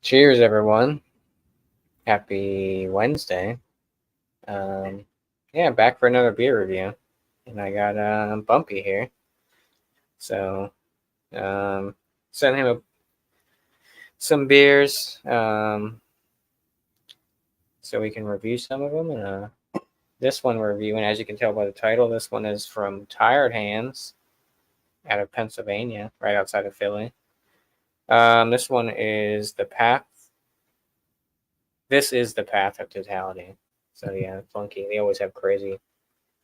Cheers, everyone. Happy Wednesday. Yeah, back for another beer review. And I got Bumpy here. So, sent him some beers so we can review some of them. And this one we're reviewing, as you can tell by the title, this one is from Tired Hands out of Pennsylvania, right outside of Philly. This one is the Path. This is the Path of Totality. So yeah, funky. They always have crazy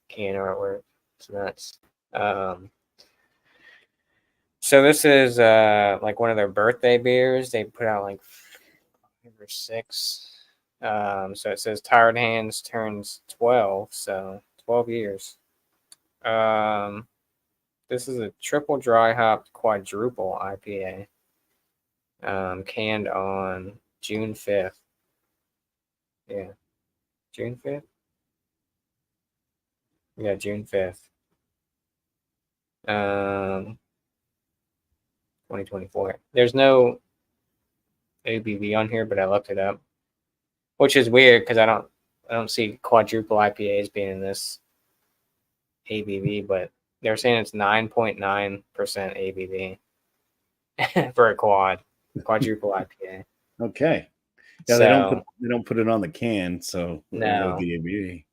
can artwork. It's nuts. So this is like one of their birthday beers. They put out like 5 or 6. So it says Tired Hands turns 12, so 12 years. This is a triple dry hopped quadruple IPA. Canned on June 5th. Yeah. June 5th? Yeah, June 5th. 2024. There's no ABV on here, but I looked it up, which is weird because I don't see quadruple IPAs being in this ABV, but they're saying it's 9.9% ABV for a quadruple IPA. Okay. Yeah, so, they don't put it on the can, so no. The ABV.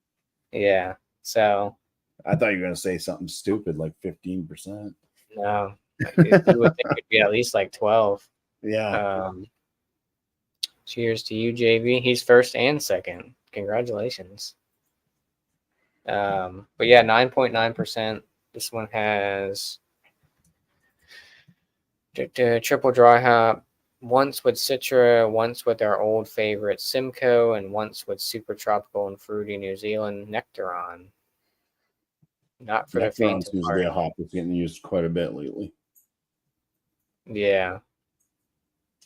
Yeah. So I thought you were gonna say something stupid like 15%. No, you would think it'd be at least like 12. Yeah. Cheers to you, JV. He's first and second. Congratulations. But yeah, 9.9%. This one has triple dry hop, once with Citra, once with our old favorite Simcoe, and once with super tropical and fruity New Zealand Nectaron. Not for the faint of heart. The hop is getting used quite a bit lately. Yeah.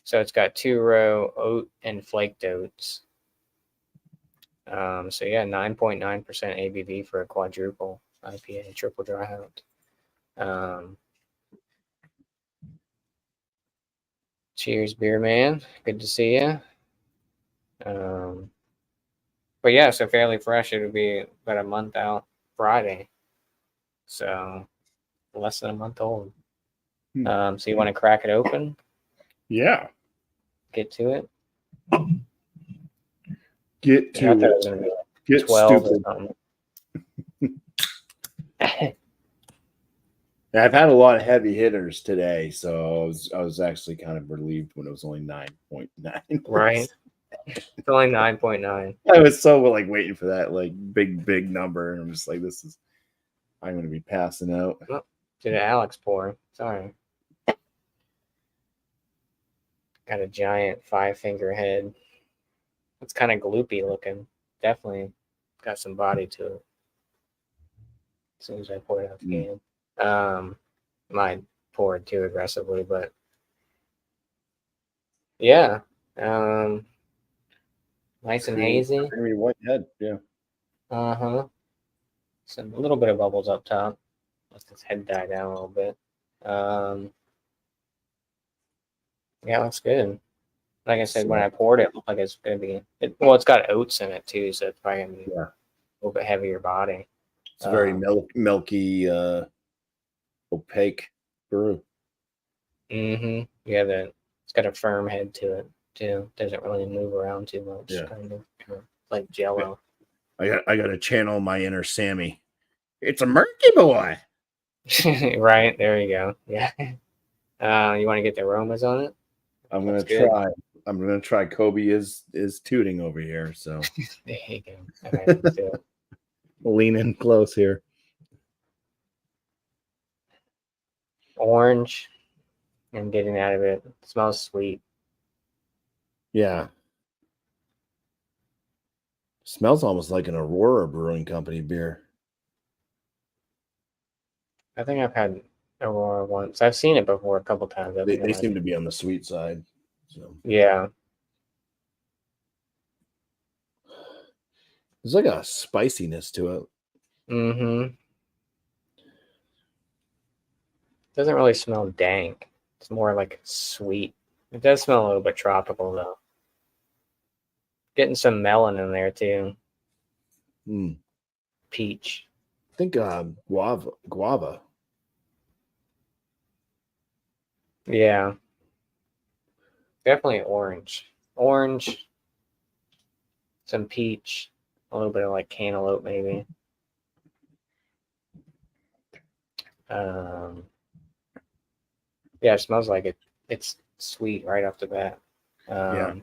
So it's got 2-row oat and flaked oats. So yeah, 9.9% ABV for a quadruple IPA, triple dry hopped. Cheers, beer man. Good to see you. But yeah, so fairly fresh. It'll be about a month out Friday. So less than a month old. So you want to crack it open? Yeah. Get to it. Get to it. It was gonna be like Get 12 stupid. or something. I've had a lot of heavy hitters today, so I was actually kind of relieved when it was only 9.9. Right. It's only 9.9. I was so like waiting for that like big number, and I'm just like, I'm going to be passing out. Oh, did Alex pour? Sorry. Got a giant 5-finger head. It's kind of gloopy looking. Definitely got some body to it. As soon as I pour it out the can. Might pour it too aggressively, but yeah. Nice and hazy. White head, yeah. A little bit of bubbles up top. Let its head die down a little bit. Yeah, it looks good. Like I said, when I poured it, it looked like it's gonna be. It's got oats in it too, so it's probably gonna be a little bit heavier body. It's very milky, opaque brew. Yeah, it's got a firm head to it too. Doesn't really move around too much. Yeah. Kind of like Jello. I got to channel my inner Sammy. It's a murky boy. Right, there you go. Yeah. You want to get the aromas on it? I'm gonna try. I'm gonna try. Kobe is tooting over here, so there you go. All right, let's do it. Lean in close here. Orange. I'm getting out of it. It smells sweet. Yeah. Smells almost like an Aurora Brewing Company beer. I think I've had Aurora once. I've seen it before a couple times. They seem to be on the sweet side. So yeah. There's like a spiciness to it. Doesn't really smell dank. It's more like sweet It does smell a little bit tropical though. Getting some melon in there too. I Peach. think guava. Yeah. Definitely orange. Orange. Some peach. A little bit of like cantaloupe maybe. Yeah, it smells like it. It's sweet right off the bat. Yeah.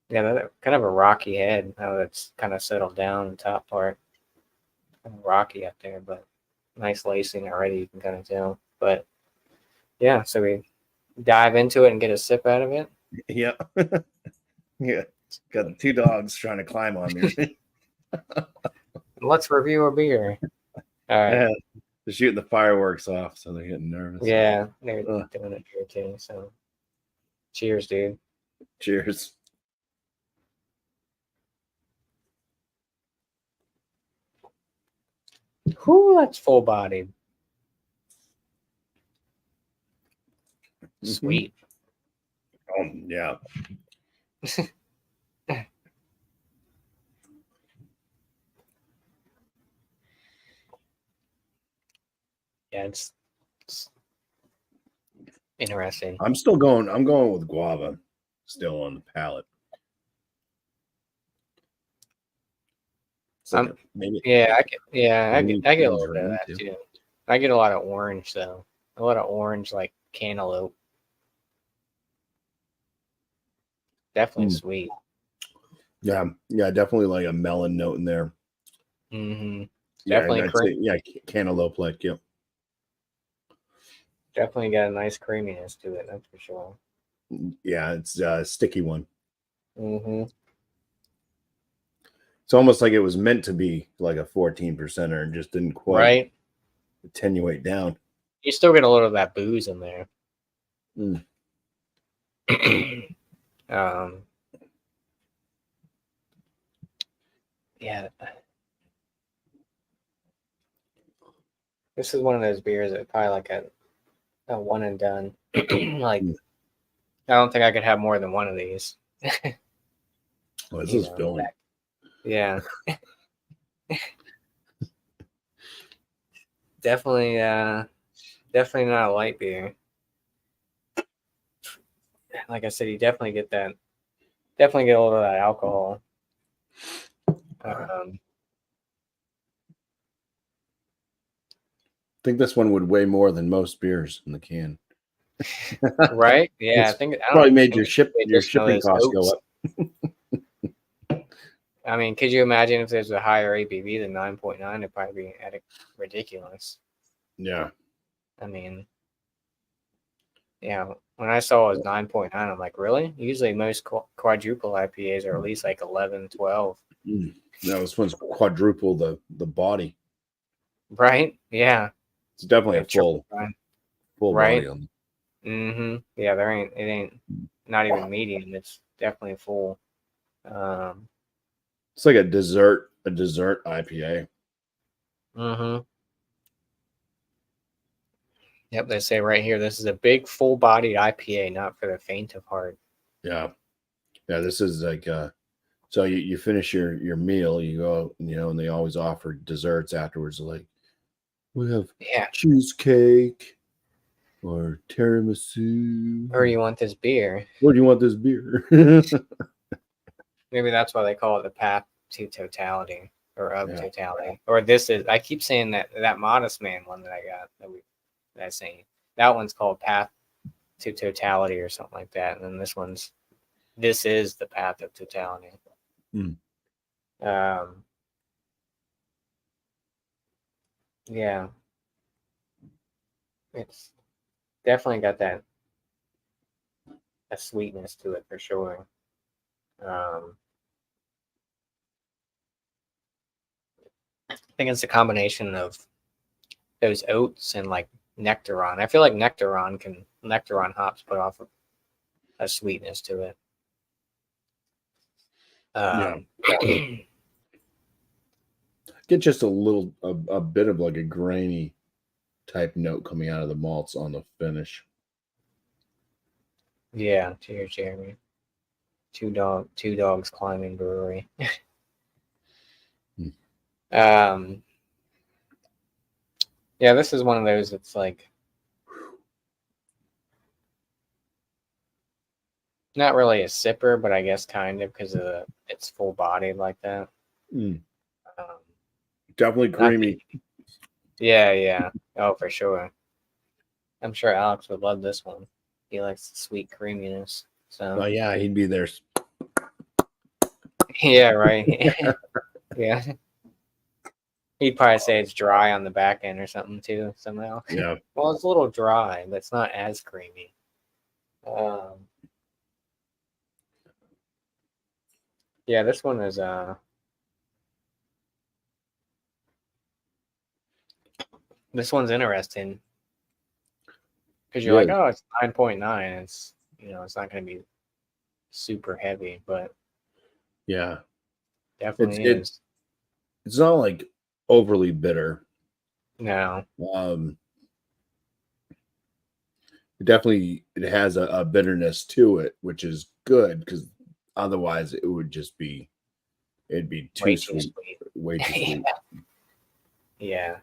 That kind of a rocky head. Now that's kind of settled down the top part. Kind of rocky up there, but nice lacing already. You can kind of tell. But yeah, so we dive into it and get a sip out of it. Yeah. Yeah. Got the 2 dogs trying to climb on me. Let's review a beer. All right. Yeah. They're shooting the fireworks off, so they're getting nervous. Yeah, they're doing it here too. So, cheers, dude. Cheers. Whew, that's full bodied. Sweet. Oh, yeah. Yeah, it's interesting. I'm going with guava still on the palate. Like maybe. Yeah, I get a little bit of that too. I get a lot of orange though. A lot of orange, like cantaloupe. Definitely sweet. Yeah, definitely like a melon note in there. Mm-hmm. Definitely cantaloupe like, yep. Definitely got a nice creaminess to it, that's for sure. Yeah, it's a sticky one. Mm-hmm. It's almost like it was meant to be like a 14%er and just didn't quite attenuate down. You still get a little of that booze in there. Yeah. This is one of those beers that probably like a one and done. Like, I don't think I could have more than one of these. Well, this is filling. Yeah. Definitely not a light beer. Like I said, you definitely get a little of that alcohol. I think this one would weigh more than most beers in the can. Right? Yeah, I think probably made your shipping costs go up. I mean, could you imagine if there's a higher ABV than 9.9? It'd probably be ridiculous. Yeah. I mean, yeah, when I saw it was 9.9, I'm like, really? Usually most quadruple IPAs are at least like 11, 12. No, this one's quadruple the body. Right? Yeah. It's definitely a full body on. Mm-hmm. Yeah, it ain't not even medium. It's definitely full. It's like a dessert IPA. Mm-hmm. Yep, they say right here, this is a big full-bodied IPA, not for the faint of heart. Yeah. Yeah, this is like so you finish your meal, you go, and they always offer desserts afterwards, like we have cheesecake or tiramisu. Or you want this beer? Or do you want this beer? Maybe that's why they call it the path to totality or of totality. Or this is, I keep saying that Modest Man one that I got that's saying that one's called Path to Totality or something like that. And then this is the path of totality. Yeah. It's definitely got a sweetness to it for sure. I think it's a combination of those oats and like Nectaron. I feel like Nectaron hops put off a sweetness to it. Get just a bit of like a grainy type note coming out of the malts on the finish. Yeah, cheers, Jeremy. Two dogs climbing brewery. um, yeah, this is one of those. It's like not really a sipper, but I guess kind of because it's full bodied like that. Um, Definitely creamy. Yeah. Oh, for sure. I'm sure Alex would love this one. He likes the sweet creaminess. So. Oh yeah, he'd be there. Yeah, right. Yeah. He'd probably say it's dry on the back end or something too, somehow. Yeah. Well, it's a little dry, but it's not as creamy. Yeah, this one is this one's interesting because you're like, Yes. oh, it's 9.9. It's it's not going to be super heavy, but Yeah. definitely is. It's not like overly bitter. No. Definitely it has a bitterness to it, which is good because otherwise it'd be too sweet. Way too sweet. Yeah.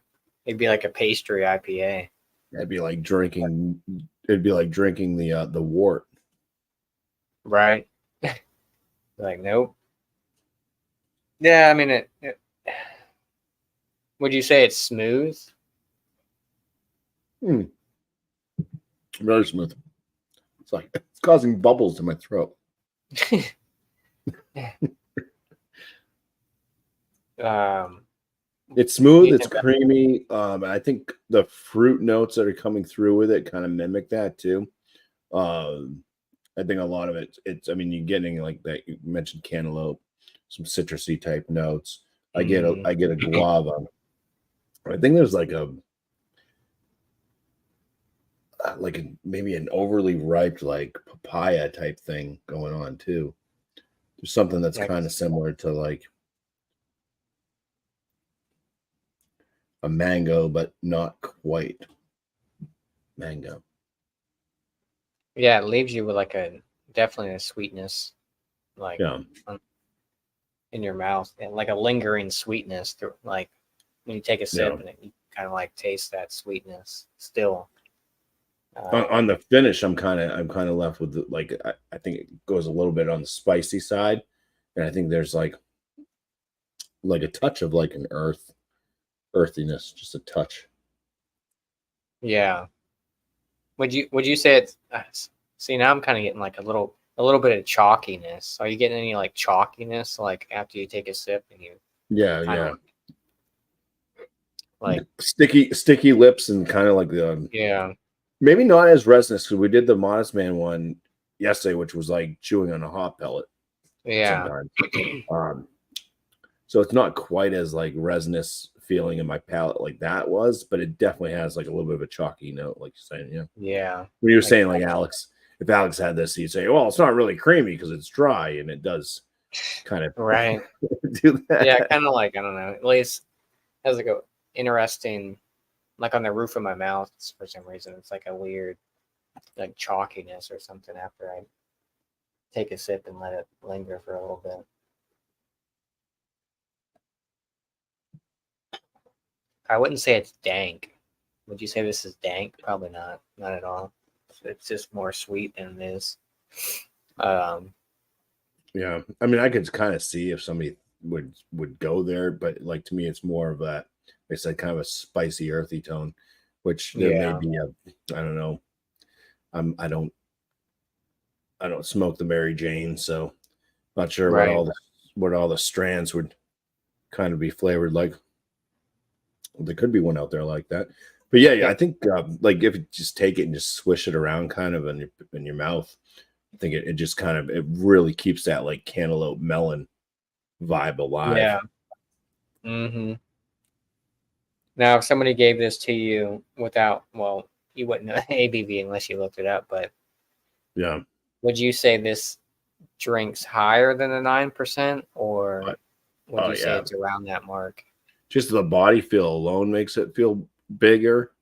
It'd be like a pastry IPA. It'd be like drinking the wort. Right. Like, nope. Yeah, I mean would you say it's smooth? Very smooth. It's like it's causing bubbles in my throat. It's smooth, it's creamy. I think the fruit notes that are coming through with it kind of mimic that too. I think a lot of I mean, you're getting like that. You mentioned cantaloupe, some citrusy type notes. I get a guava. I think there's maybe an overly ripe like papaya type thing going on too. There's something that's kind of similar to like a mango, but not quite mango. Yeah, it leaves you with definitely a sweetness, in your mouth, and like a lingering sweetness through, like when you take a sip and you kind of like taste that sweetness still. On the finish, I'm kind of left with I think it goes a little bit on the spicy side, and I think there's like a touch of like an earthiness, just a touch. Yeah. Would you say it's? See, now I'm kind of getting like a little bit of chalkiness. Are you getting any like chalkiness like after you take a sip and you? Yeah. Like sticky lips and kind of like the maybe not as resinous because we did the Modest Man one yesterday, which was like chewing on a hot pellet. Yeah. Sometimes. So it's not quite as like resinous feeling in my palate like that was, but it definitely has like a little bit of a chalky note, like you're saying. Yeah. Yeah. When you were saying like Alex, if Alex had this, he'd say, "Well, it's not really creamy because it's dry," and it does kind of right do that. Yeah, kind of like I don't know. At least has like a interesting, like on the roof of my mouth for some reason. It's like a weird, like chalkiness or something after I take a sip and let it linger for a little bit. I wouldn't say it's dank. Would you say this is dank? Probably not. Not at all. It's just more sweet than it is. Yeah, I mean, I could kind of see if somebody would go there, but like to me, it's more of that. Like I said, kind of a spicy, earthy tone, which there may be I don't know. I don't smoke the Mary Jane, so not sure what all the strands would kind of be flavored like. There could be one out there like that, but yeah, I think like if you just take it and just swish it around, kind of in your mouth, I think it just kind of it really keeps that like cantaloupe melon vibe alive. Yeah. Mm-hmm. Now, if somebody gave this to you without, well, you wouldn't know ABV unless you looked it up, but yeah, would you say this drinks higher than the 9%, or would you say it's around that mark? Just the body feel alone makes it feel bigger.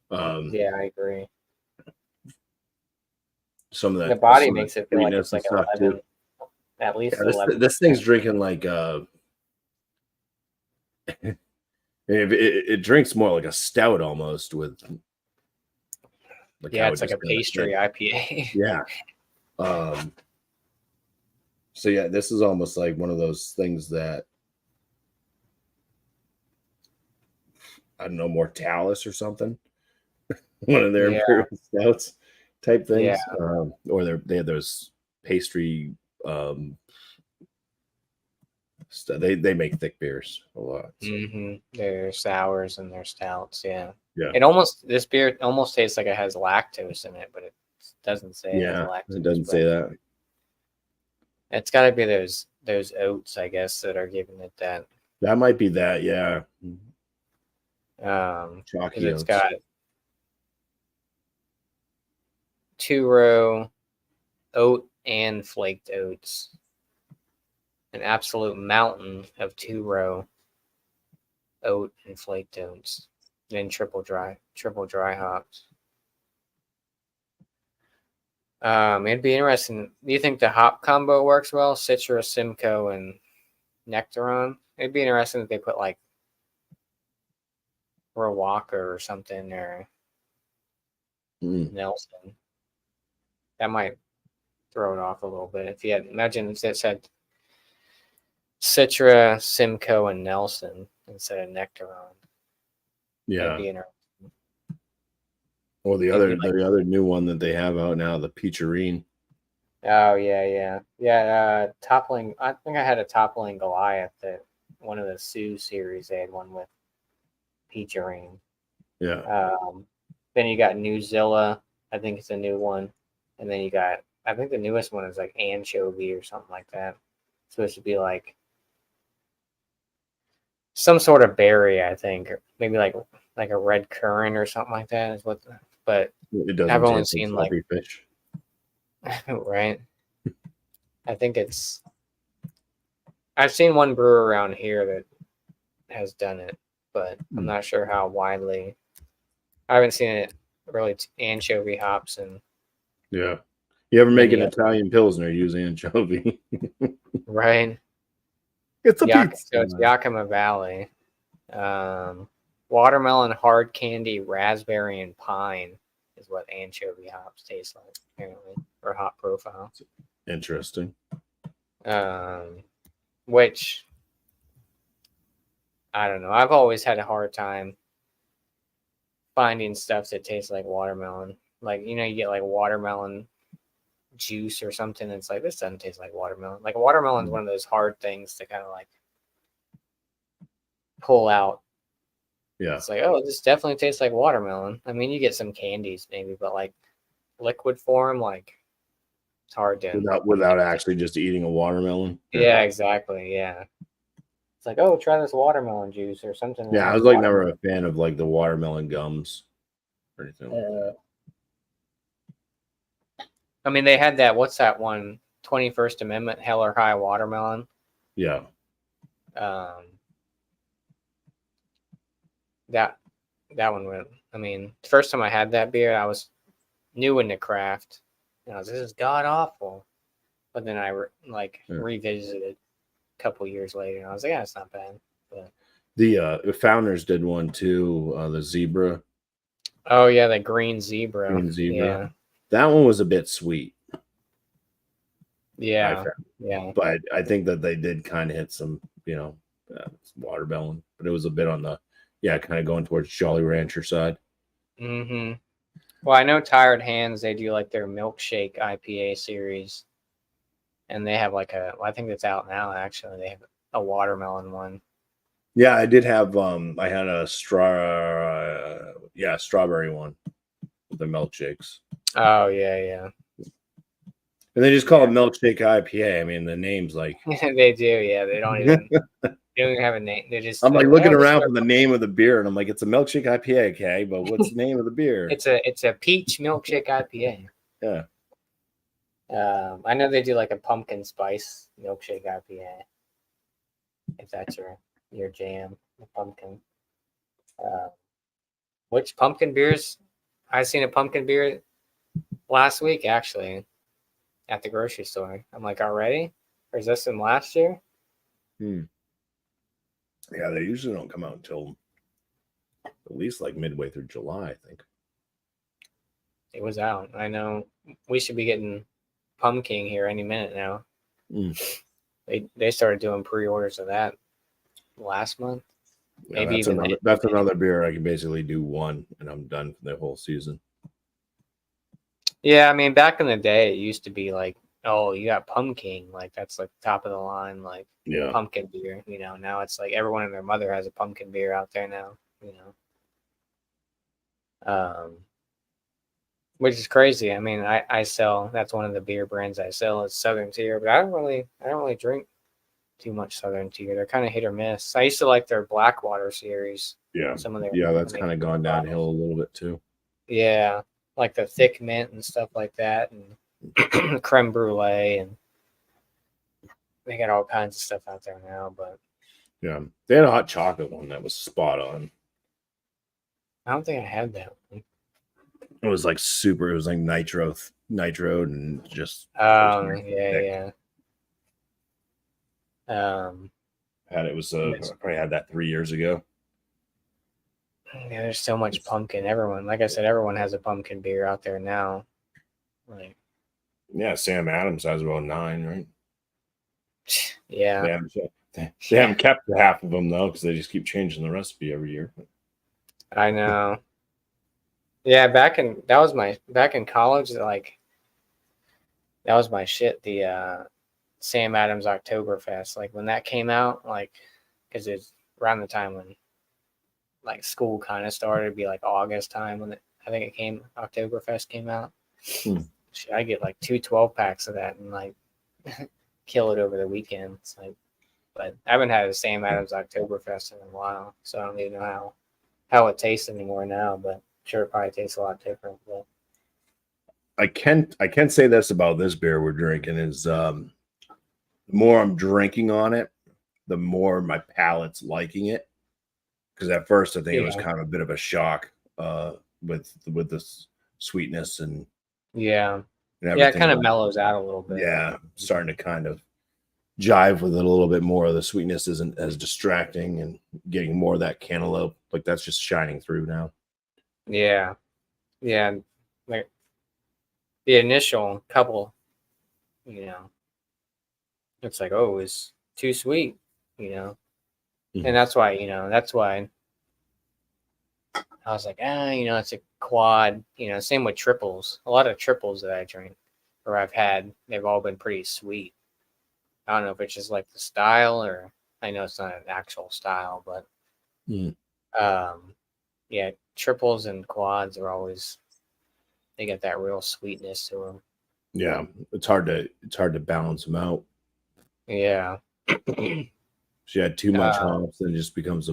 Yeah, I agree. some of The that body makes it feel like sweetness it's and like stuff 11, too. at least Yeah, 11. this thing's drinking like it drinks more like a stout almost with like Yeah, how it's like a pastry IPA. yeah. So yeah, this is almost like one of those things that I don't know, Mortalis or something. One of their Yeah, imperial stouts type yeah. things, or they have those pastry. They make thick beers a lot. So. Their sours and their stouts. Yeah. Yeah, This beer almost tastes like it has lactose in it, but it doesn't say it has yeah, lactose. it doesn't say that. It's got to be those oats, I guess, that are giving it that. That might be that. Yeah, Because chalky it's oats. got 2-row oat and flaked oats, an absolute mountain of 2-row oat and flaked oats, then triple dry hops. It'd be interesting. Do you think the hop combo works well? Citra, Simcoe, and Nectaron. It'd be interesting if they put like Walker or something, or Nelson. That might throw it off a little bit. If you had imagine if it said Citra, Simcoe, and Nelson instead of Nectaron. Yeah. That'd be interesting. Or the other new one that they have out now, the Peacherine. Oh yeah. Toppling. I think I had a Toppling Goliath that one of the Sioux series. They had one with Peacherine. Yeah. Then you got Newzilla. I think it's a new one, and then you got. I think the newest one is like anchovy or something like that. It's supposed to be like some sort of berry, I think, or maybe like a red currant or something like that is what. But it doesn't. I've only taste seen like like fish. right. I think it's. I've seen one brewer around here that has done it, but I'm not sure how widely. I haven't seen it really anchovy hops and. Yeah. You ever make an Italian Pilsner use anchovy? Right. It's a pizza. So it's Yakima Valley. Watermelon, hard candy, raspberry, and pine is what anchovy hops taste like, apparently, or hop profile. Interesting. Which I don't know. I've always had a hard time finding stuff that tastes like watermelon. Like, you get like watermelon juice or something. It's like, this doesn't taste like watermelon. Like, watermelon's one of those hard things to kind of like pull out. Yeah. It's like, oh, this definitely tastes like watermelon. I mean, you get some candies maybe, but like liquid form, like it's hard to without actually just eating a watermelon. Yeah, exactly. Yeah. It's like, oh, try this watermelon juice or something. Yeah, I was like never a fan of like the watermelon gums or anything like that. I mean, they had that. What's that one? 21st Amendment Hell or High Watermelon. Yeah. That one went. I mean, the first time I had that beer, I was new into craft, and I was, this is god awful. But then I revisited a couple years later, and I was like, yeah, it's not bad. But the Founders did one too. The zebra. Oh yeah, the green zebra. Green zebra. Yeah. That one was a bit sweet. Yeah. Yeah. But I think that they did kind of hit some, watermelon, but it was a bit on the, kind of going towards Jolly Rancher side. Mm-hmm. Well, I know Tired Hands, they do like their milkshake IPA series. And they have like I think it's out now actually. They have a watermelon one. Yeah, I did have I had a strawberry one with the milkshakes. Oh yeah. And they just call it milkshake IPA. I mean, the name's like they do, yeah. They don't even have a name. They just I'm like looking around for the name of the beer, and I'm like, it's a milkshake IPA, okay, but what's the name of the beer? It's a peach milkshake IPA. Yeah. I know they do like a pumpkin spice milkshake IPA. If that's your jam, the pumpkin. Which pumpkin beers? I've seen a pumpkin beer last week actually at the grocery store. I'm like, already? Or is this from last year? Yeah, they usually don't come out until at least like midway through July, I think. It was out. I know we should be getting pumpkin here any minute now. They started doing pre-orders of that last month. Yeah, that's another beer I can basically do one and I'm done for the whole season. Yeah, I mean, back in the day, it used to be like, oh, you got pumpkin, like that's like top of the line, like pumpkin beer. You know, now it's like everyone and their mother has a pumpkin beer out there now. You know, which is crazy. I mean, I sell. That's one of the beer brands I sell is Southern Tier, but I don't really drink too much Southern Tier. They're kind of hit or miss. I used to like their Blackwater series. Yeah, some of their that's kind of gone downhill a little bit too. Yeah, like the thick mint and stuff like that, and creme brulee, and they got all kinds of stuff out there now. But yeah, they had a hot chocolate one that was spot on. I don't think I had that one. It was like super. It was like nitro, and just. Yeah. It was I probably had that 3 years ago. Yeah, there's so much pumpkin. Everyone, like I said, everyone has a pumpkin beer out there now. Like, yeah, Sam Adams has about 9, right? Yeah, they haven't kept half of them though because they just keep changing the recipe every year. I know. Yeah, back in college, like that was my shit. The Sam Adams Oktoberfest, like when that came out, like because it's around the time when like school kind of started, it'd be like August time when I think Oktoberfest came out. Shit, I get like 2 12-packs of that and like kill it over the weekend. It's like, but I haven't had a Sam Adams Oktoberfest in a while, so I don't even know how it tastes anymore now. But I'm sure it probably tastes a lot different. But I can say this about this beer we're drinking is the more I'm drinking on it, the more my palate's liking it. Because at first I think it was kind of a bit of a shock with the sweetness and it kind of mellows out a little bit. Yeah, starting to kind of jive with it a little bit more. The sweetness isn't as distracting and getting more of that cantaloupe. Like that's just shining through now. Yeah. Like the initial couple, it's like, oh, it's too sweet, and that's why I was like, it's a quad, same with triples. A lot of triples that I drink or I've had, they've all been pretty sweet. I don't know if it's just like the style or I know it's not an actual style, but triples and quads are always, they get that real sweetness to them. Yeah, it's hard to balance them out. Yeah. She had too much hops and it just becomes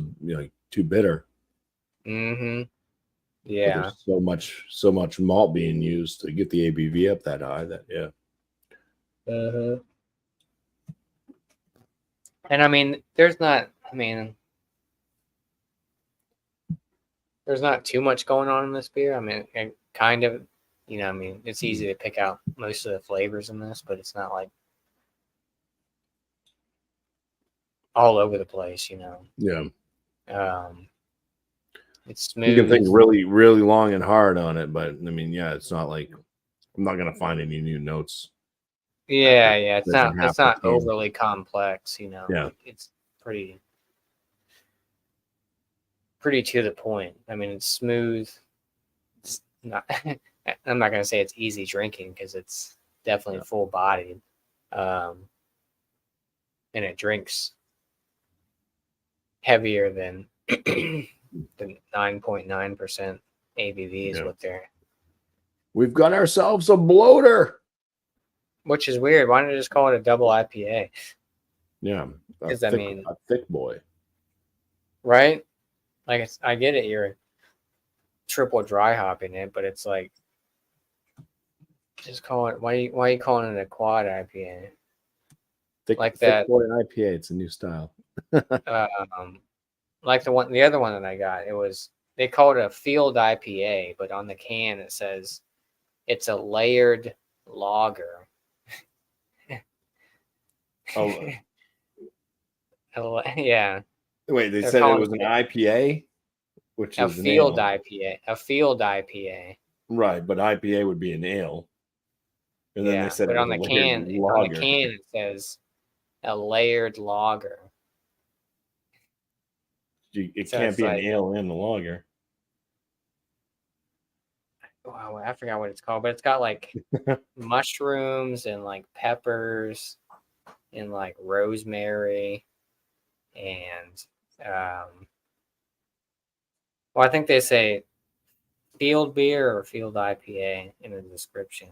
too bitter. Yeah. There's so much malt being used to get the ABV up that high And I mean, there's not too much going on in this beer. I mean, kind of, it's easy to pick out most of the flavors in this, but it's not like all over the place, Yeah. It's smooth. You can think really, really long and hard on it, but I mean, it's not like I'm not gonna find any new notes. Yeah. It's not overly complex, Yeah. It's pretty to the point. I mean, it's smooth. It's not. I'm not gonna say it's easy drinking because it's definitely full bodied, and it drinks heavier than the 9.9% ABV is what they're. We've got ourselves a bloater, which is weird. Why don't you just call it a double IPA? Yeah, because a thick boy, right? Like I get it, you're triple dry hopping it, but it's like just call it. Why are you calling it a quad IPA? Thick boy IPA. It's a new style. Like the other one that I got, they call it a field IPA, but on the can it says it's a layered lager. Oh, Yeah. wait, they They're said it calling was an IPA, which a is an field ale. IPA. A field IPA. Right, but IPA would be an ale. And then they said but it was on a the layered can, lager. it says a layered lager. It So can't it's be an like, ale and a lager. wow, I forgot what it's called, but it's got like mushrooms and like peppers and like rosemary and well, I think they say field beer or field IPA in the description.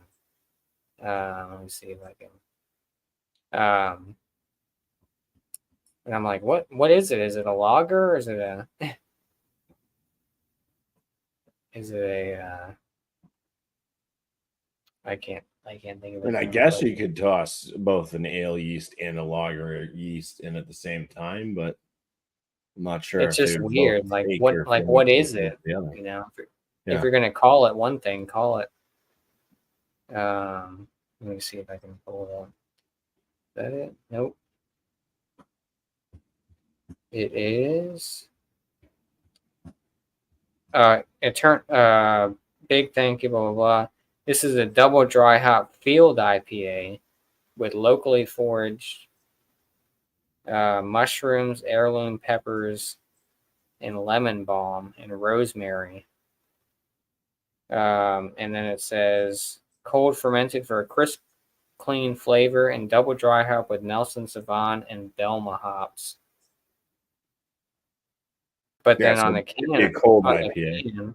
Let me see if I can. And I'm like, what is it? Is it a lager or is it a is it a I can't think of And its I name, guess but you could toss both an ale yeast and a lager yeast in at the same time, but I'm not sure it's if they just would both weird. Like take or if they what would take is one or it? the other. You know, if Yeah. you're gonna call it one thing, call it. Let me see if I can pull it up. Is that it? Nope. It is. Big thank you, blah blah blah. This is a double dry hop field IPA with locally foraged mushrooms, heirloom peppers, and lemon balm and rosemary. And then it says cold fermented for a crisp, clean flavor and double dry hop with Nelson Sauvin and Belma hops. But Yeah, then so on the it'd be a cold IPA.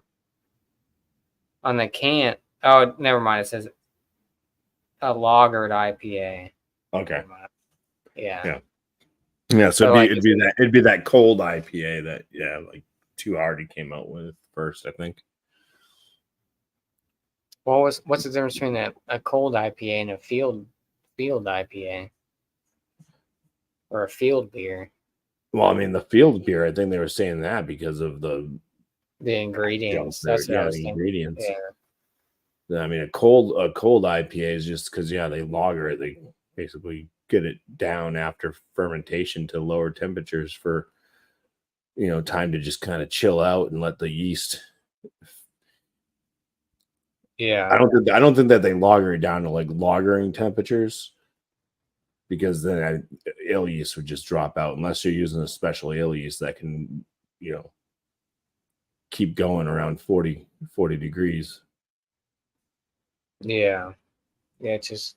On the can, oh, never mind. It says a lagered IPA. Okay. Yeah. Yeah, so So it'd be that cold IPA that like Too Hardy came out with first, I think. what's the difference between a cold IPA and a field IPA or a field beer? Well, I mean, the field beer, I think they were saying that because of the ingredients. That's what I was the thinking. ingredients. Yeah. I mean, a cold IPA is just because they lager it. They basically get it down after fermentation to lower temperatures for time to just kind of chill out and let the yeast. Yeah. I don't think that they lager it down to like lagering temperatures, because then ale yeast would just drop out unless you're using a special ale yeast that can keep going around 40 degrees. Yeah. It's just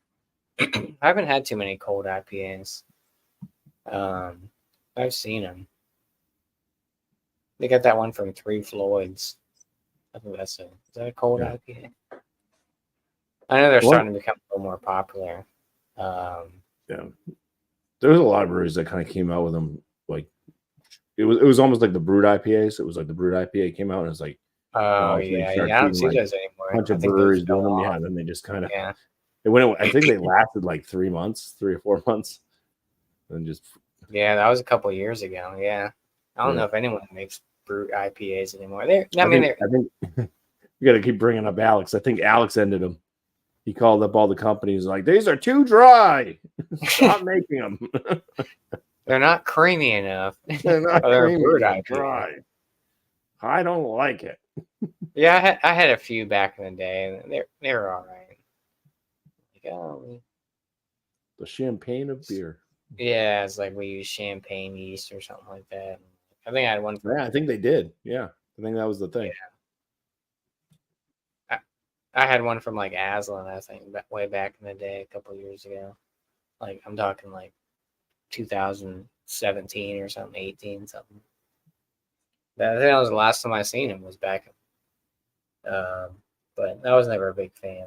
I haven't had too many cold IPAs. I've seen them. They got that one from Three Floyds. I think is that a cold IPA? I know they're starting to become a little more popular. Yeah, there's a lot of breweries that kind of came out with them. Like it was almost like the brewed IPAs. It was like the brewed IPA came out and it's like, I don't see those anymore. A bunch of breweries doing them. Yeah, then they just kind of I think they lasted like 3 or 4 months, and just that was a couple of years ago. Yeah, I don't know if anyone makes brewed IPAs anymore. I think you got to keep bringing up Alex. I think Alex ended them. He called up all the companies like, these are too dry. Stop making them. They're not creamy enough. They're not creamy enough. Dry. I don't like it. Yeah, I had a few back in the day, and they're all right. The champagne of beer. Yeah, it's like we use champagne yeast or something like that. I think I had one. I think they did. Yeah, I think that was the thing. Yeah. I had one from like Aslan, I think, way back in the day, a couple of years ago. Like I'm talking like 2017 or something, 18 something. I think that was the last time I seen him was back. But I was never a big fan.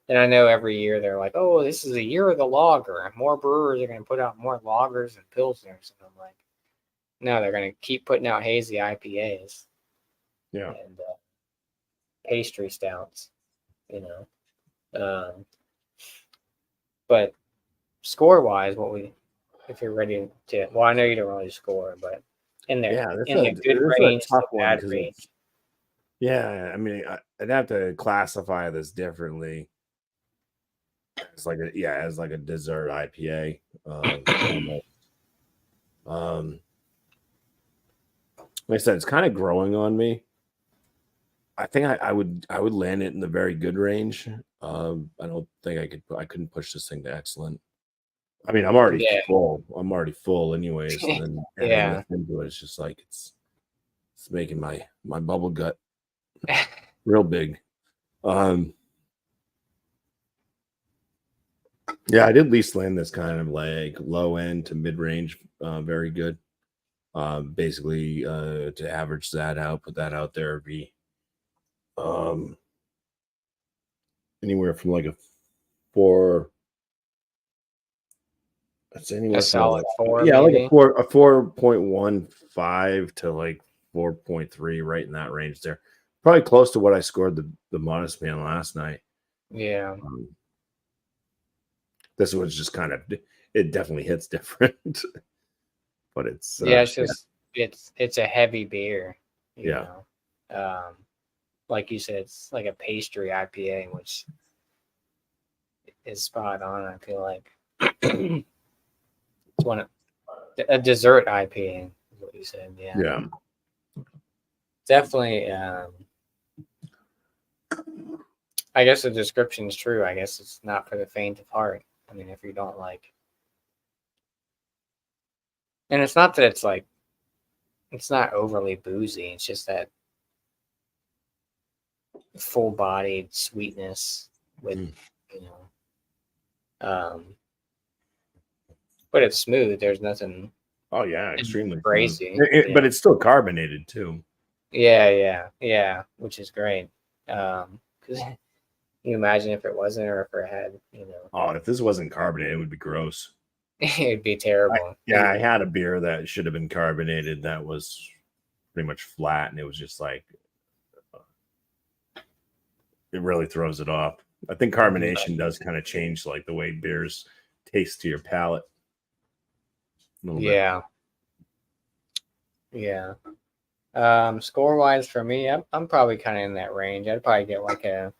And I know every year they're like, oh, this is a year of the lager. More brewers are going to put out more lagers and pilsners. And I'm like, no, they're going to keep putting out hazy IPAs. Yeah. And pastry stouts, But score-wise, if you're ready to, well, I know you don't really score, but in the good range, the bad range. Yeah, I mean, I'd have to classify this differently. It's like as like a dessert IPA, almost. Like I said, it's kind of growing on me. I think I would land it in the very good range. I don't think I couldn't push this thing to excellent. I mean, I'm already Yeah, full. I'm already full anyways, and then adding this yeah. into it, it's just like it's making my bubble gut real big. Um, yeah, I'd at least land this kind of like low end to mid range, very good. Basically, to average that out, put that out there, would be um anywhere from like a four. It's A anywhere from solid four, like maybe. a 4.15 to like 4.3, right in that range there. Probably close to what I scored the Modest Man last night. Yeah, Um, this one's just kind of, it definitely hits different, but it's yeah. It's just it's a heavy beer, you yeah. know. Like you said, it's like a pastry IPA, which is spot on. I feel like it's one of a dessert IPA. Is what you said. Yeah, Yeah. definitely. I guess the description is true. I guess it's not for the faint of heart. I mean, if you don't like, and it's not that it's not overly boozy. It's just that full-bodied sweetness with, Mm. you know, but it's smooth. There's nothing Oh yeah, extremely smooth. crazy. But Yeah, it's still carbonated too. yeah, which is great. 'Cause you imagine if it wasn't, or if it had, Oh, if this wasn't carbonated, it would be gross. it'd be terrible. I had a beer that should have been carbonated that was pretty much flat, and it was just like it really throws it off. I think carbonation does kind of change like the way beers taste to your palate a little bit. Yeah, yeah. Score wise for me, I'm probably kind of in that range. I'd probably get like a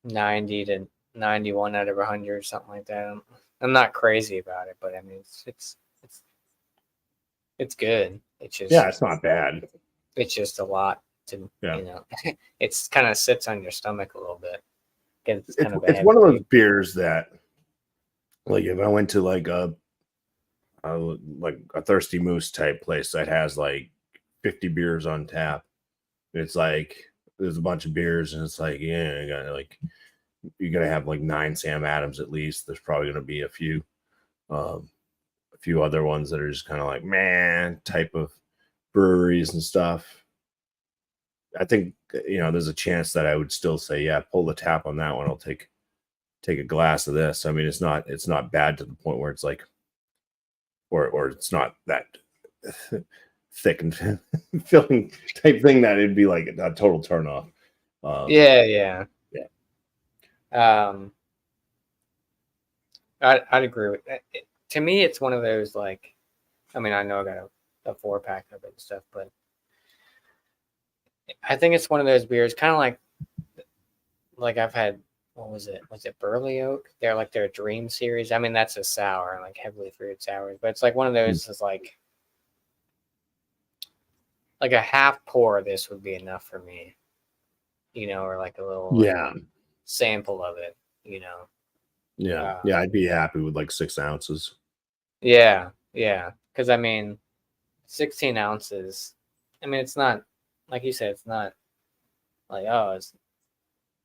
90 to 91 out of 100, something like that. I'm not crazy about it, but I mean, it's good. Yeah, it's not bad. It's just a lot to, Yeah, it's kind of sits on your stomach a little bit. It's kind of a it's heavy one of those beer. beers that, like, if I went to like a Thirsty Moose type place that has like 50 beers on tap, it's like there's a bunch of beers, and it's like, yeah, you gotta have like 9 Sam Adams at least. There's probably gonna be um, a few other ones that are just kind of like man type of breweries and stuff. I think there's a chance that I would still say, yeah, pull the tap on that one. I'll take a glass of this. I mean, it's not bad to the point where it's like, or it's not that thick and filling type thing that it'd be like a total turn off. Yeah. Yeah. I'd agree with that. To me, it's one of those, like, I mean, I know I got a 4-pack of it and stuff, but I think it's one of those beers, kind of like I've had. What was it? Was it Burley Oak? They're like their Dream series. I mean, that's a sour, like heavily fruited sours, but it's like one of those is like a half pour of this would be enough for me, or like a little Yeah. sample of it, Yeah. Uh, Yeah. I'd be happy with like 6 ounces. yeah, yeah. Because I mean, 16 ounces. I mean, it's not like you said. It's not like, oh, it's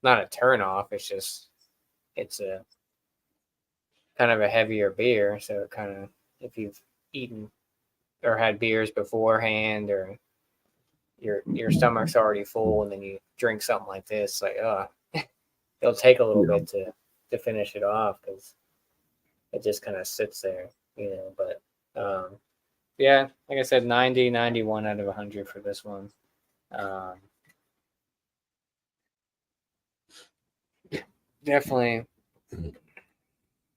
not a turn off. It's just it's a kind of a heavier beer. So it kind of, if you've eaten or had beers beforehand, or your stomach's already full, and then you drink something like this, like, oh, it'll take a little Yeah. bit to finish it off, because it just kind of sits there, But yeah, like I said, 90, 91 out of 100 for this one. Um, Definitely.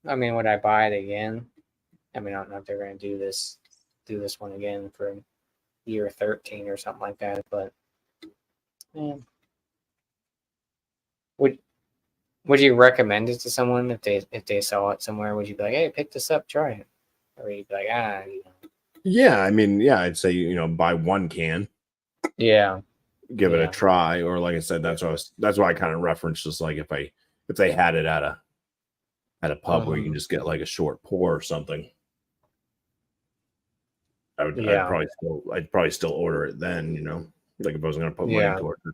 I mean, would I buy it again? I mean, I don't know if they're going to do this do this one again for year 13 or something like that. But yeah. Would you recommend it to someone if they saw it somewhere? Would you be like, hey, pick this up, try it, or you'd be like, Yeah, I mean, yeah, I'd say buy one can, yeah, give it a try, or like I said, that's why I kind of referenced just like if they had it at a pub where you can just get like a short pour or something. I'd probably still order it then, like if I was going to put money towards it.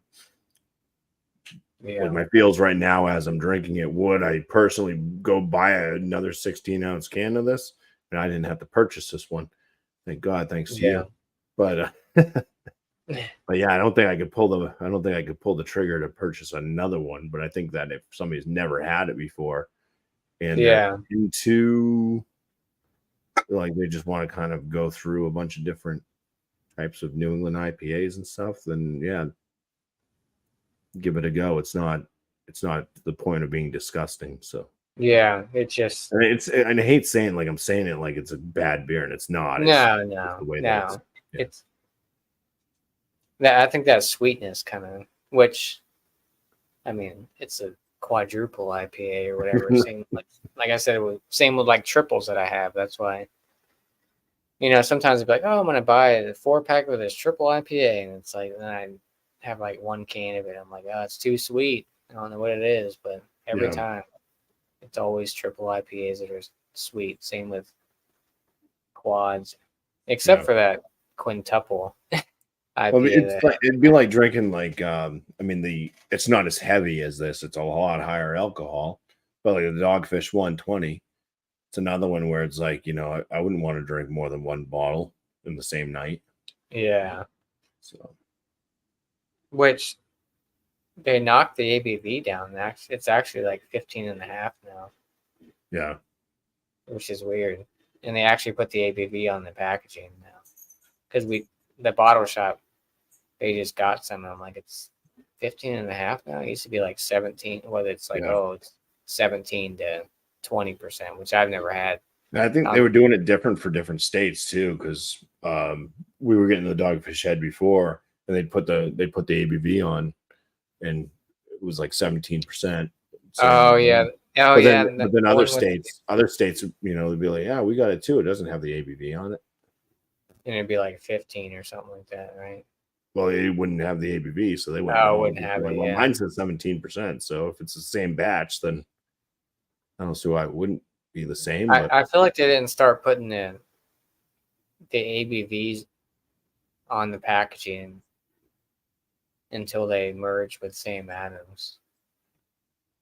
Yeah. Like my feels right now as I'm drinking it, would I personally go buy another 16-ounce can of this? And I didn't have to purchase this one. Thank God, thanks to you. But but yeah, I don't think I could pull the trigger to purchase another one. But I think that if somebody's never had it before and they're into, like, they just want to kind of go through a bunch of different types of New England IPAs and stuff, then yeah, give it a go. It's not the point of being disgusting. So yeah, it's just, and I hate saying like I'm saying it like it's a bad beer, and it's not. No, it's the way no. It's that I think that sweetness kind of, which, I mean, it's a quadruple IPA or whatever. Same like I said, same with like triples that I have. That's why, sometimes I'd be like, oh, I'm gonna buy a 4-pack of this triple IPA, and it's like, then I have like one can of it. I'm like, oh, it's too sweet. I don't know what it is, but every time it's always triple IPAs that are sweet. Same with quads, except for that quintuple IPA. Well, it'd be like drinking like it's not as heavy as this. It's a lot higher alcohol, but like the Dogfish 120, it's another one where it's like, I wouldn't want to drink more than one bottle in the same night. Yeah. So. Which they knocked the ABV down. It's actually like 15.5 now. Yeah. Which is weird. And they actually put the ABV on the packaging now. Because the bottle shop, they just got some. And I'm like, it's 15.5 now. It used to be like 17. Whether it's like, it's 17 to 20%, which I've never had. I think they were doing it different for different states too, because we were getting the Dogfish Head before, and they'd put the ABV on, and it was like 17%. Oh yeah. But then other states, they'd be like, yeah, we got it too. It doesn't have the ABV on it. And it'd be like 15 or something like that, right? Well, it wouldn't have the ABV, so they wouldn't have it. Well, mine says 17%. So if it's the same batch, then I don't see why it wouldn't be the same. But I feel like they didn't start putting the ABVs on the packaging until they merged with Sam Adams.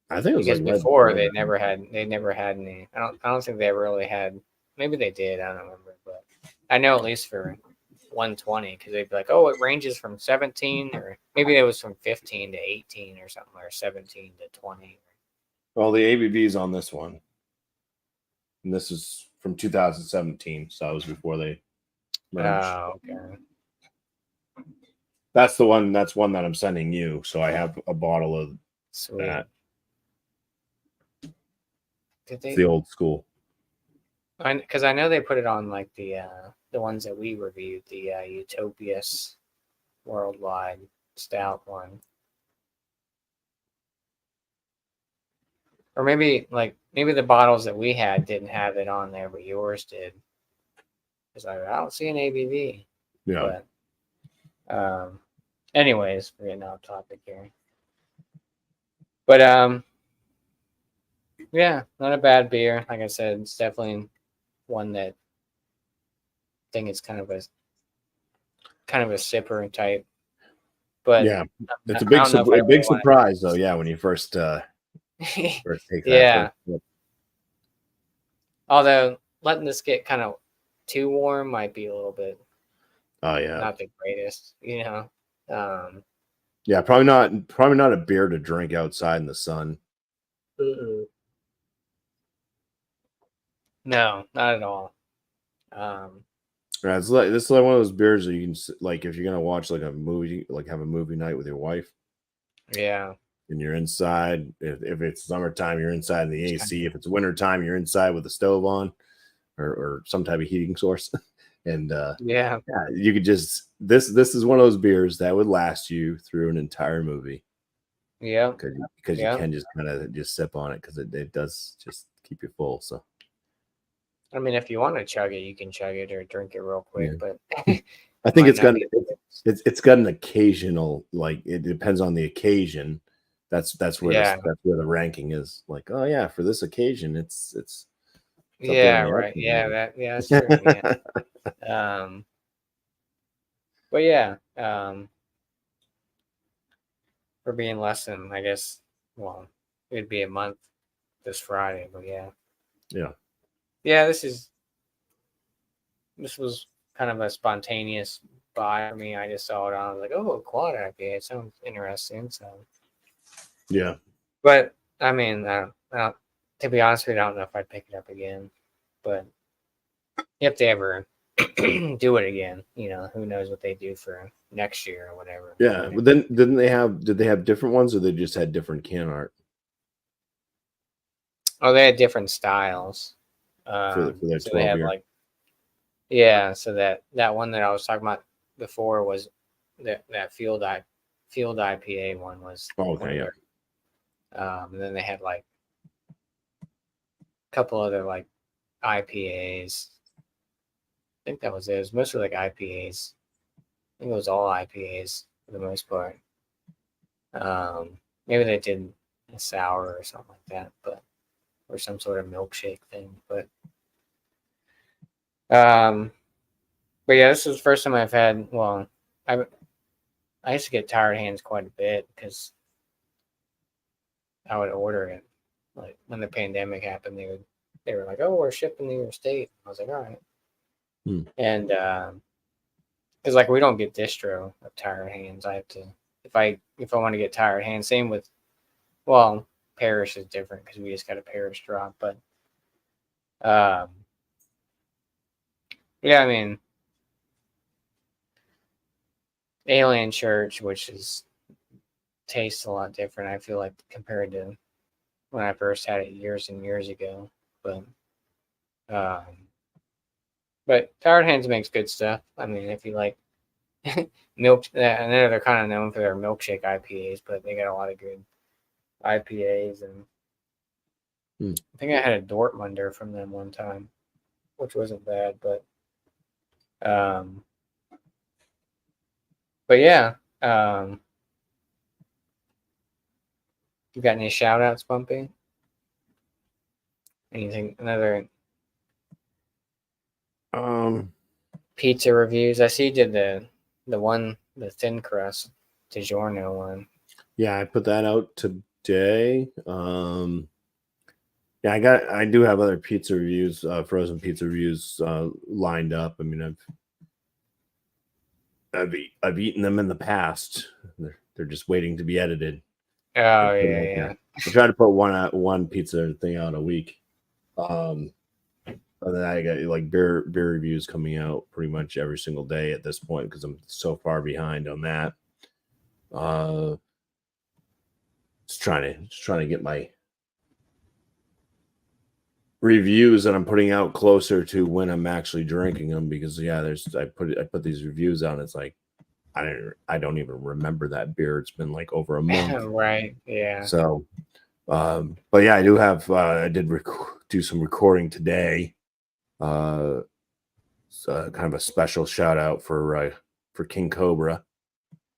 I think it was because before they never had any. I don't think they ever really had. Maybe they did. I don't remember, but I know at least for 120, because they'd be like, oh, it ranges from 17, or maybe it was from 15 to 18 or something, or 17 to 20. Well, the ABV's on this one, and this is from 2017, so that was before they merged. Oh, okay. That's the one. That's one that I'm sending you. So I have a bottle of that. It's the old school. Because I know they put it on like the ones that we reviewed, the Utopias Worldwide Stout one, or maybe the bottles that we had didn't have it on there, but yours did. Because I don't see an ABV. Yeah. But, anyways, we're getting off topic here. But yeah, not a bad beer. Like I said, it's definitely one that I think it's kind of a sipper type. But yeah, it's a big surprise though. Yeah, when you first take that. Yeah. Although letting this get kind of too warm might be a little bit. Oh yeah. Not the greatest, Yeah, probably not a beer to drink outside in the sun. No, not at all. This is like one of those beers that you can, like, if you're gonna watch like a movie, like have a movie night with your wife. Yeah. And you're inside. If it's summertime, you're inside in the AC. If it's wintertime, you're inside with the stove on, or some type of heating source. And Yeah. you could just this is one of those beers that would last you through an entire movie. Yeah. Because you can just kind of just sip on it because it does just keep you full. So I mean, if you want to chug it, you can chug it or drink it real quick. But I think it's got an occasional, like, it depends on the occasion. That's where that's where the ranking is. Like, oh yeah, for this occasion, it's yeah, right. Yeah, that's true. Yeah. But yeah, for being less than, I guess, well, it'd be a month this Friday. But yeah, this was kind of a spontaneous buy for me. I just saw it on. I was like, oh, quad IPA. It sounds interesting. So yeah. But I mean, to be honest with you, I don't know if I'd pick it up again. But if they ever do it again, who knows what they do for next year or whatever. Yeah, but then did they have different ones, or they just had different can art? Oh, they had different styles. For their so 12 they had year. So that one that I was talking about before was that field IPA one was. Oh, okay, yeah. And then they had like a couple other like IPAs. I think that was it. It was mostly like IPAs. I think it was all IPAs for the most part. Maybe they did a sour or something like that, or some sort of milkshake thing. But yeah, this is the first time I've had. Well, I used to get tired hands quite a bit because I would order it. Like when the pandemic happened, they were like, "Oh, we're shipping to your state." I was like, "All right," and because like we don't get distro of tired hands. I have to if I want to get tired hands. Same with Parish is different because we just got a Parish drop, but yeah, I mean Alien Church, which tastes a lot different. I feel like compared to when I first had it years and years ago, but Tired Hands makes good stuff. I mean, if you like milk, I know they're kind of known for their milkshake IPAs, but they got a lot of good IPAs, and I think I had a Dortmunder from them one time, which wasn't bad, but yeah, you got any shout outs, Bumpy? Anything, another pizza reviews? I see you did the thin crust DiGiorno one. Yeah, I put that out today. Yeah, I do have other pizza reviews, frozen pizza reviews lined up. I mean, I've eaten them in the past. They're just waiting to be edited. Oh yeah. I try to put one pizza thing out a week. And then I got like beer reviews coming out pretty much every single day at this point because I'm so far behind on that. Just trying to get my reviews that I'm putting out closer to when I'm actually drinking them, because I put these reviews out. And it's like I don't even remember that beer. It's been like over a month. Right. Yeah. So, but yeah, I do have I did do some recording today. So kind of a special shout out for King Cobra.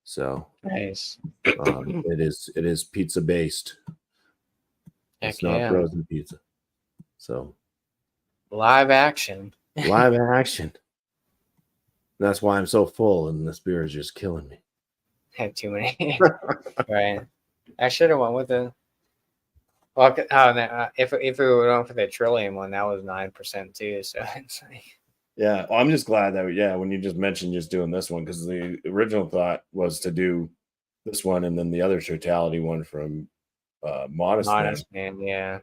So nice. It is pizza based. It's not frozen pizza. So live action. That's why I'm so full, and this beer is just killing me. Had too many. Right. I should have went with the. Well, if we were going for the Trillium one, that was 9% too. So it's like. Yeah, well, I'm just glad that when you just mentioned just doing this one, because the original thought was to do this one and then the other Totality one from Modest Man. Yeah.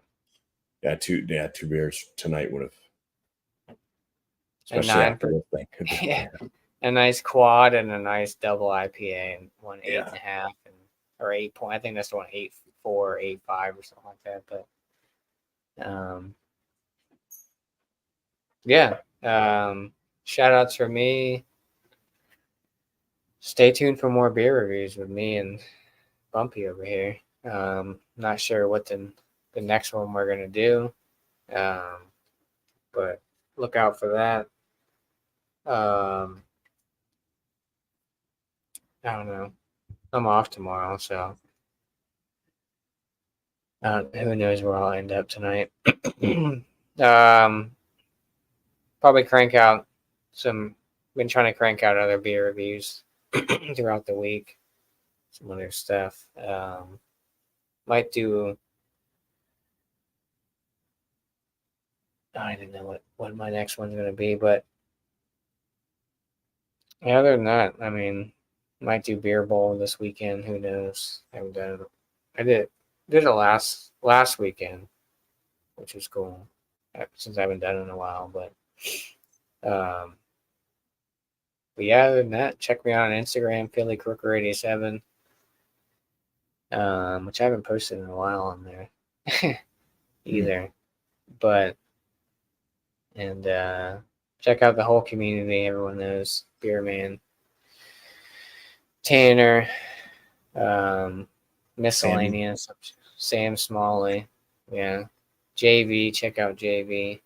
Yeah, two beers tonight would have, especially after this thing. Yeah, a nice quad and a nice double IPA, and one 8.5 or 8 point. I think that's the one 8.4, 8.5 or something like that. But shout outs from me. Stay tuned for more beer reviews with me and Bumpy over here. Not sure what the next one we're gonna do, but look out for that. I don't know. I'm off tomorrow, so who knows where I'll end up tonight. Probably crank out some. Been trying to crank out other beer reviews throughout the week. Some other stuff. Might do. I don't know what my next one's gonna be, but other than that, I mean, might do beer bowl this weekend. Who knows? I haven't done it. I did it last weekend, which was cool. Since I haven't done it in a while, but yeah, other than that, check me out on Instagram, Philly Crooker87, which I haven't posted in a while on there either. But and check out the whole community. Everyone knows Beer Man, Tanner, Miscellaneous, Sam Smalley, yeah, JV. Check out JV.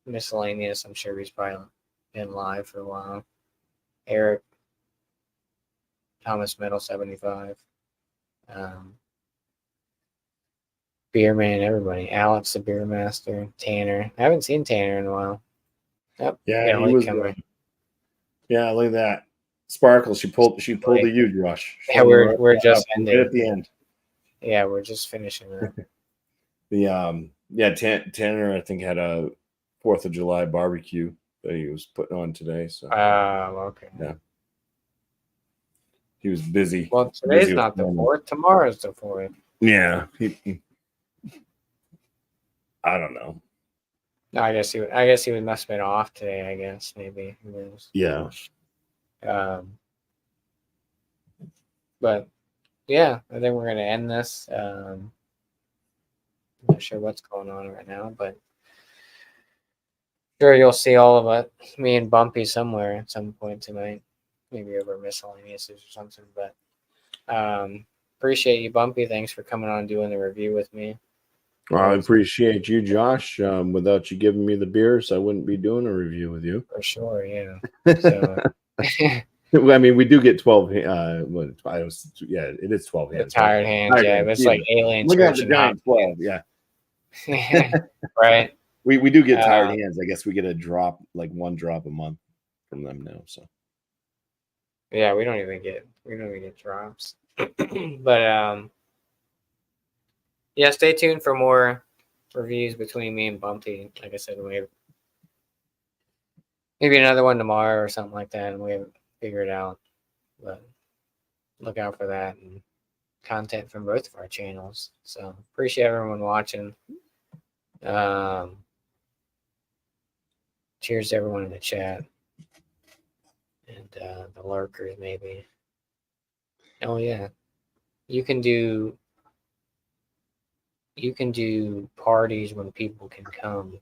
Miscellaneous. I'm sure he's probably been live for a while. Eric, Thomas Metal 75, Beer Man, everybody. Alex the Beer Master, Tanner. I haven't seen Tanner in a while. Yep. Yeah, he was. Yeah, look at that. Sparkle. She pulled the huge rush. Yeah, we're just ending at the end. Yeah, we're just finishing that. Tanner I think had a 4th of July barbecue that he was putting on today. So okay. Yeah. He was busy. Well, today's not the 4th. Tomorrow's the 4th. Yeah. I don't know. No, I guess he must have been off today. I guess maybe. Yeah. But yeah, I think we're gonna end this. I'm not sure what's going on right now, but sure you'll see all of it, me and Bumpy somewhere at some point tonight, maybe over Miscellaneous or something. But appreciate you, Bumpy. Thanks for coming on and doing the review with me. Well, I appreciate you, Josh. Without you giving me the beers, I wouldn't be doing a review with you. For sure, yeah. So, I mean, we do get 12. It is 12 hands. Tired hands, yeah. It's like alien. Look at the giant 12, yeah. Right. We do get tired hands. I guess we get a drop, like one drop a month from them now. So yeah, we don't even get drops. But yeah, stay tuned for more reviews between me and Bumpy. Like I said, maybe another one tomorrow or something like that, and we haven't figured it out. But look out for that and content from both of our channels. So appreciate everyone watching. Cheers to everyone in the chat and the lurkers maybe. Oh yeah, you can do parties when people can come.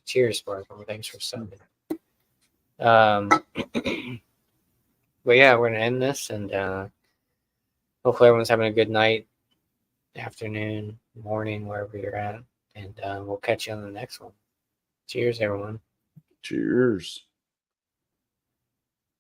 Cheers, Sparkle. Thanks for subbing. But yeah, we're gonna end this, and hopefully everyone's having a good night, afternoon, morning, wherever you're at, and we'll catch you on the next one. Cheers, everyone. Cheers.